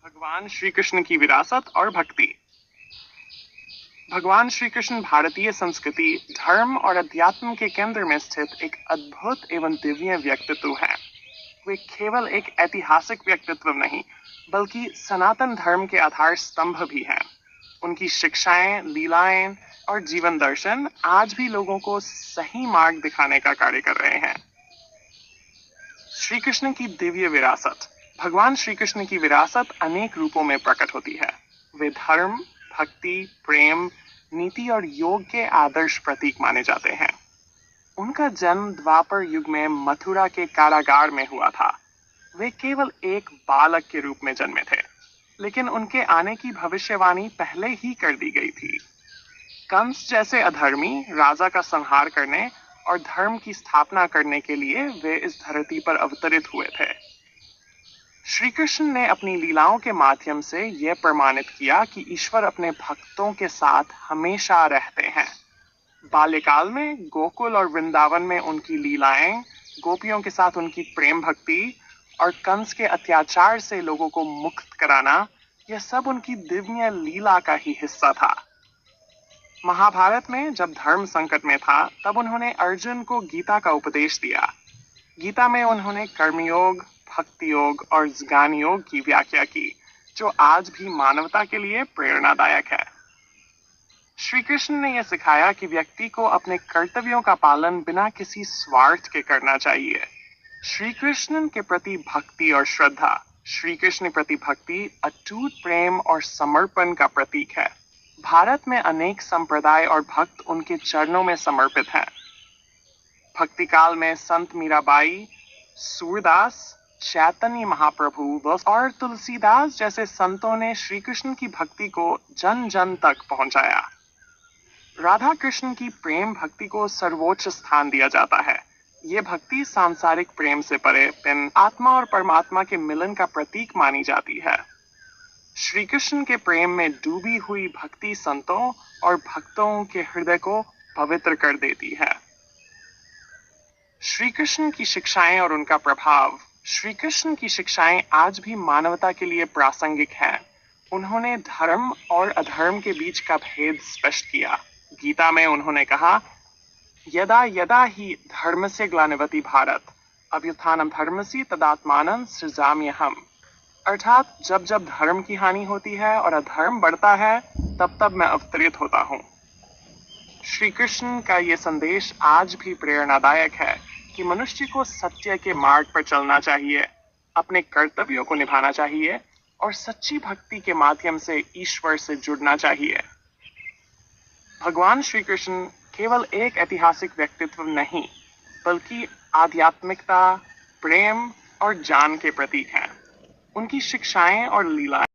भगवान श्री कृष्ण की विरासत और भक्ति। भगवान श्री कृष्ण भारतीय संस्कृति, धर्म और अध्यात्म के केंद्र में स्थित एक अद्भुत एवं दिव्य व्यक्तित्व है। वे केवल एक ऐतिहासिक व्यक्तित्व नहीं, बल्कि सनातन धर्म के आधार स्तंभ भी हैं। उनकी शिक्षाएं, लीलाएं और जीवन दर्शन आज भी लोगों को सही मार्ग दिखाने का कार्य कर रहे हैं। श्री कृष्ण की दिव्य विरासत। भगवान श्री कृष्ण की विरासत अनेक रूपों में प्रकट होती है। वे धर्म, भक्ति, प्रेम, नीति और योग के आदर्श प्रतीक माने जाते हैं। उनका जन्म द्वापर युग में मथुरा के कारागार में हुआ था। वे केवल एक बालक के रूप में जन्मे थे, लेकिन उनके आने की भविष्यवाणी पहले ही कर दी गई थी। कंस जैसे अधर्मी राजा का संहार करने और धर्म की स्थापना करने के लिए वे इस धरती पर अवतरित हुए थे। श्री कृष्ण ने अपनी लीलाओं के माध्यम से यह प्रमाणित किया कि ईश्वर अपने भक्तों के साथ हमेशा रहते हैं। बाल्यकाल में गोकुल और वृंदावन में उनकी लीलाएं, गोपियों के साथ उनकी प्रेम भक्ति और कंस के अत्याचार से लोगों को मुक्त कराना, यह सब उनकी दिव्य लीला का ही हिस्सा था। महाभारत में जब धर्म संकट में था, तब उन्होंने अर्जुन को गीता का उपदेश दिया। गीता में उन्होंने कर्मयोग, भक्ति योग और ज्ञान योग की व्याख्या की, जो आज भी मानवता के लिए प्रेरणादायक है। श्री कृष्ण ने यह सिखाया कि व्यक्ति को अपने कर्तव्यों का पालन बिना किसी स्वार्थ के करना चाहिए। श्री कृष्ण के प्रति भक्ति और श्रद्धा। श्री कृष्ण प्रति भक्ति अटूट प्रेम और समर्पण का प्रतीक है। भारत में अनेक संप्रदाय और भक्त उनके चरणों में समर्पित हैं। भक्ति काल में संत मीराबाई, सूरदास, चैतन्य महाप्रभु और तुलसीदास जैसे संतों ने श्री कृष्ण की भक्ति को जन जन तक पहुंचाया। राधा कृष्ण की प्रेम भक्ति को सर्वोच्च स्थान दिया जाता है। ये भक्ति सांसारिक प्रेम से परे आत्मा और परमात्मा के मिलन का प्रतीक मानी जाती है। श्री कृष्ण के प्रेम में डूबी हुई भक्ति संतों और भक्तों के हृदय को पवित्र कर देती है। श्री कृष्ण की शिक्षाएं और उनका प्रभाव। श्री कृष्ण की शिक्षाएं आज भी मानवता के लिए प्रासंगिक हैं। उन्होंने धर्म और अधर्म के बीच का भेद स्पष्ट किया। गीता में उन्होंने कहा, यदा यदा ही धर्मस्य ग्लानिवति भारत, अभ्युत्थानं धर्मस्य तदात्मानं सृजाम्यहम्। अर्थात जब जब धर्म की हानि होती है और अधर्म बढ़ता है, तब तब मैं अवतरित होता हूँ। श्री कृष्ण का ये संदेश आज भी प्रेरणादायक है कि मनुष्य को सत्य के मार्ग पर चलना चाहिए, अपने कर्तव्यों को निभाना चाहिए और सच्ची भक्ति के माध्यम से ईश्वर से जुड़ना चाहिए। भगवान श्री कृष्ण केवल एक ऐतिहासिक व्यक्तित्व नहीं, बल्कि आध्यात्मिकता, प्रेम और ज्ञान के प्रतीक हैं। उनकी शिक्षाएं और लीलाएं